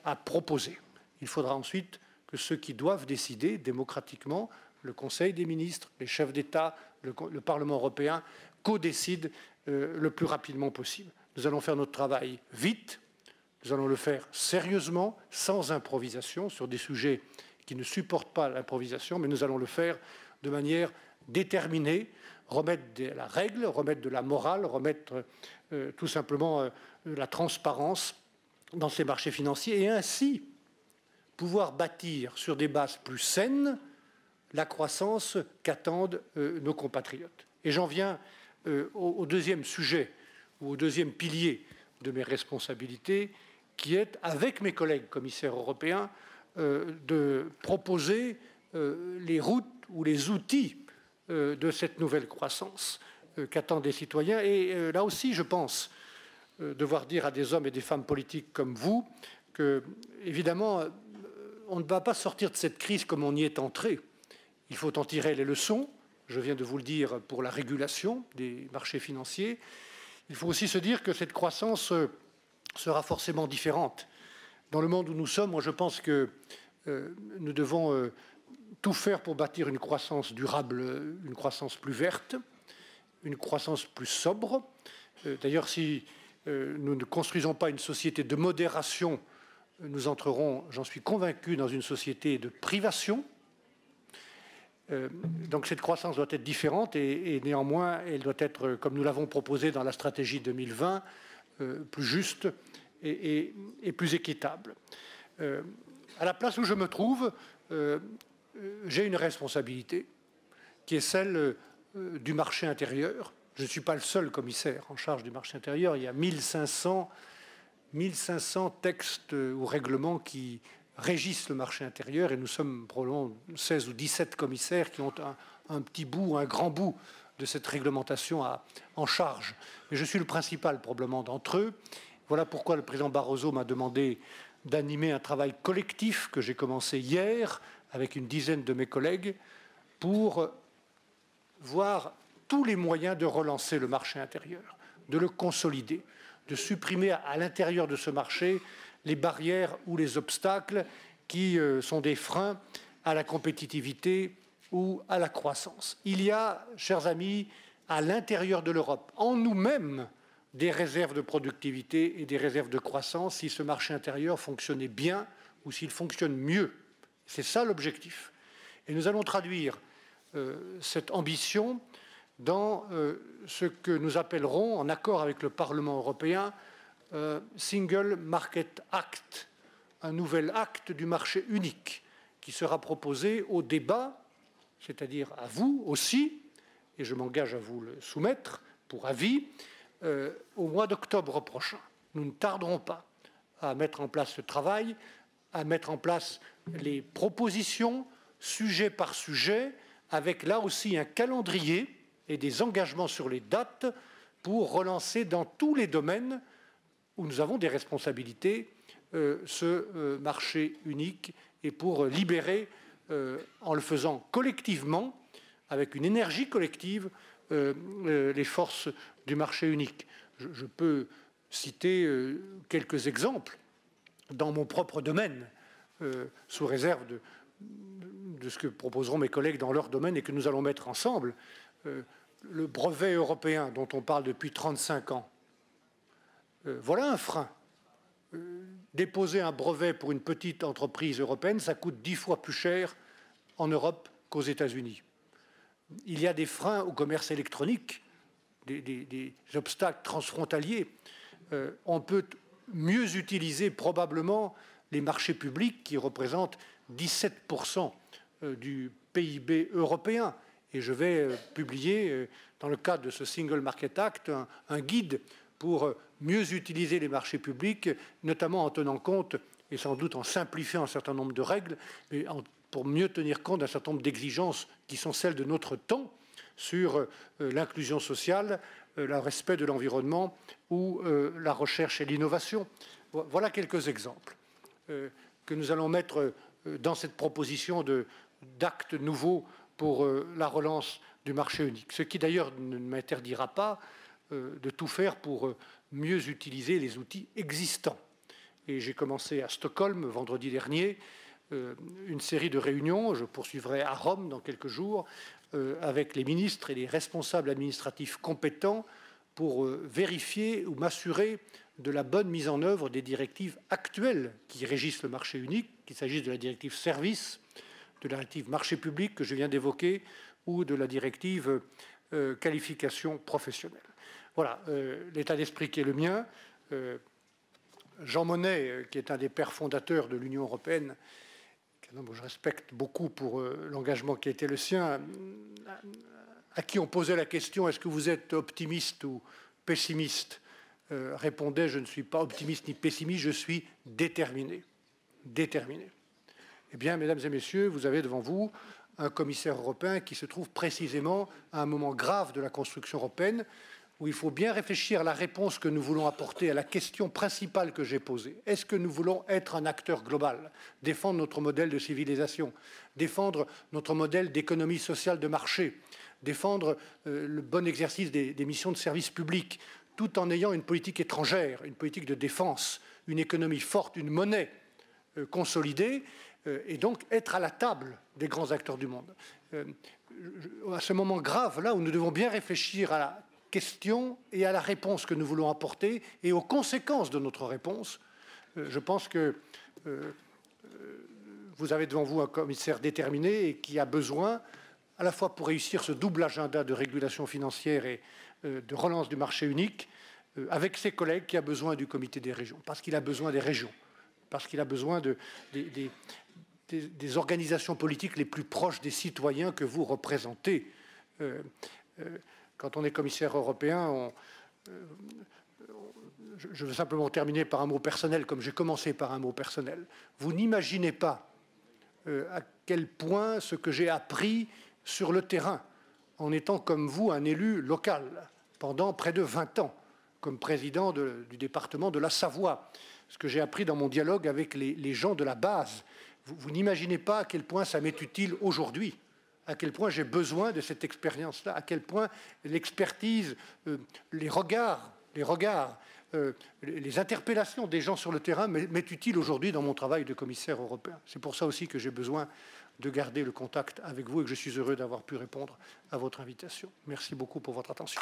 à proposer. Il faudra ensuite que ceux qui doivent décider démocratiquement, le Conseil des ministres, les chefs d'État, le Parlement européen, co-décident le plus rapidement possible. Nous allons faire notre travail vite, nous allons le faire sérieusement, sans improvisation, sur des sujets qui ne supportent pas l'improvisation, mais nous allons le faire de manière déterminée, remettre de la règle, remettre de la morale, remettre tout simplement de la transparence dans ces marchés financiers et ainsi pouvoir bâtir sur des bases plus saines la croissance qu'attendent nos compatriotes. Et j'en viens au deuxième sujet, ou au deuxième pilier de mes responsabilités, qui est, avec mes collègues commissaires européens, de proposer les routes ou les outils de cette nouvelle croissance qu'attendent les citoyens. Et là aussi, je pense devoir dire à des hommes et des femmes politiques comme vous que, évidemment, on ne va pas sortir de cette crise comme on y est entré. Il faut en tirer les leçons. Je viens de vous le dire pour la régulation des marchés financiers. Il faut aussi se dire que cette croissance sera forcément différente. Dans le monde où nous sommes, moi je pense que nous devons tout faire pour bâtir une croissance durable, une croissance plus verte, une croissance plus sobre. D'ailleurs, si nous ne construisons pas une société de modération, nous entrerons, j'en suis convaincu, dans une société de privation. Donc cette croissance doit être différente et néanmoins, elle doit être, comme nous l'avons proposé dans la stratégie 2020, plus juste et plus équitable. À la place où je me trouve, j'ai une responsabilité qui est celle du marché intérieur. Je ne suis pas le seul commissaire en charge du marché intérieur. Il y a 1500 textes ou règlements qui régissent le marché intérieur et nous sommes probablement 16 ou 17 commissaires qui ont un petit bout, un grand bout de cette réglementation en charge. Mais je suis le principal probablement d'entre eux. Voilà pourquoi le président Barroso m'a demandé d'animer un travail collectif que j'ai commencé hier avec une dizaine de mes collègues pour voir tous les moyens de relancer le marché intérieur, de le consolider, de supprimer à l'intérieur de ce marché les barrières ou les obstacles qui sont des freins à la compétitivité ou à la croissance. Il y a, chers amis, à l'intérieur de l'Europe, en nous-mêmes, des réserves de productivité et des réserves de croissance si ce marché intérieur fonctionnait bien ou s'il fonctionne mieux. C'est ça l'objectif. Et nous allons traduire cette ambition dans ce que nous appellerons, en accord avec le Parlement européen, Single Market Act, un nouvel acte du marché unique qui sera proposé au débat, c'est-à-dire à vous aussi, et je m'engage à vous le soumettre pour avis, au mois d'octobre prochain. Nous ne tarderons pas à mettre en place ce travail, à mettre en place les propositions, sujet par sujet, avec là aussi un calendrier et des engagements sur les dates pour relancer dans tous les domaines où nous avons des responsabilités ce marché unique et pour libérer, en le faisant collectivement, avec une énergie collective, les forces du marché unique. Je peux citer quelques exemples dans mon propre domaine, sous réserve de ce que proposeront mes collègues dans leur domaine et que nous allons mettre ensemble. Le brevet européen dont on parle depuis 35 ans. Voilà un frein. Déposer un brevet pour une petite entreprise européenne, ça coûte 10 fois plus cher en Europe qu'aux États-Unis. Il y a des freins au commerce électronique, des obstacles transfrontaliers. On peut mieux utiliser probablement les marchés publics qui représentent 17% du PIB européen. Et je vais publier, dans le cadre de ce Single Market Act, un guide pour mieux utiliser les marchés publics, notamment en tenant compte, et sans doute en simplifiant un certain nombre de règles, mais pour mieux tenir compte d'un certain nombre d'exigences qui sont celles de notre temps sur l'inclusion sociale, le respect de l'environnement ou la recherche et l'innovation. Voilà quelques exemples que nous allons mettre dans cette proposition d'actes nouveaux pour la relance du marché unique. Ce qui d'ailleurs ne m'interdira pas de tout faire pour mieux utiliser les outils existants. et j'ai commencé à Stockholm vendredi dernier une série de réunions. Je poursuivrai à Rome dans quelques jours avec les ministres et les responsables administratifs compétents pour vérifier ou m'assurer de la bonne mise en œuvre des directives actuelles qui régissent le marché unique, qu'il s'agisse de la directive services, de la directive marché public que je viens d'évoquer ou de la directive qualification professionnelle. Voilà l'état d'esprit qui est le mien. Jean Monnet, qui est un des pères fondateurs de l'Union européenne, qu'un homme que je respecte beaucoup pour l'engagement qui a été le sien, à qui on posait la question « Est-ce que vous êtes optimiste ou pessimiste ?» répondait « Je ne suis pas optimiste ni pessimiste, je suis déterminé. » Déterminé. Eh bien, mesdames et messieurs, vous avez devant vous un commissaire européen qui se trouve précisément à un moment grave de la construction européenne, où il faut bien réfléchir à la réponse que nous voulons apporter à la question principale que j'ai posée. Est-ce que nous voulons être un acteur global, défendre notre modèle de civilisation, défendre notre modèle d'économie sociale de marché, défendre le bon exercice des missions de service public, tout en ayant une politique étrangère, une politique de défense, une économie forte, une monnaie consolidée, et donc être à la table des grands acteurs du monde. À ce moment grave-là, où nous devons bien réfléchir à la question et à la réponse que nous voulons apporter et aux conséquences de notre réponse, je pense que vous avez devant vous un commissaire déterminé et qui a besoin, à la fois pour réussir ce double agenda de régulation financière et de relance du marché unique, avec ses collègues, qui a besoin du comité des régions, parce qu'il a besoin des régions, parce qu'il a besoin des organisations politiques les plus proches des citoyens que vous représentez. Quand on est commissaire européen, je veux simplement terminer par un mot personnel, comme j'ai commencé par un mot personnel. Vous n'imaginez pas à quel point ce que j'ai appris sur le terrain, en étant comme vous un élu local pendant près de 20 ans, comme président du département de la Savoie, ce que j'ai appris dans mon dialogue avec les gens de la base. Vous n'imaginez pas à quel point ça m'est utile aujourd'hui, à quel point j'ai besoin de cette expérience-là, à quel point l'expertise, les regards, les interpellations des gens sur le terrain m'est utile aujourd'hui dans mon travail de commissaire européen. C'est pour ça aussi que j'ai besoin de garder le contact avec vous et que je suis heureux d'avoir pu répondre à votre invitation. Merci beaucoup pour votre attention.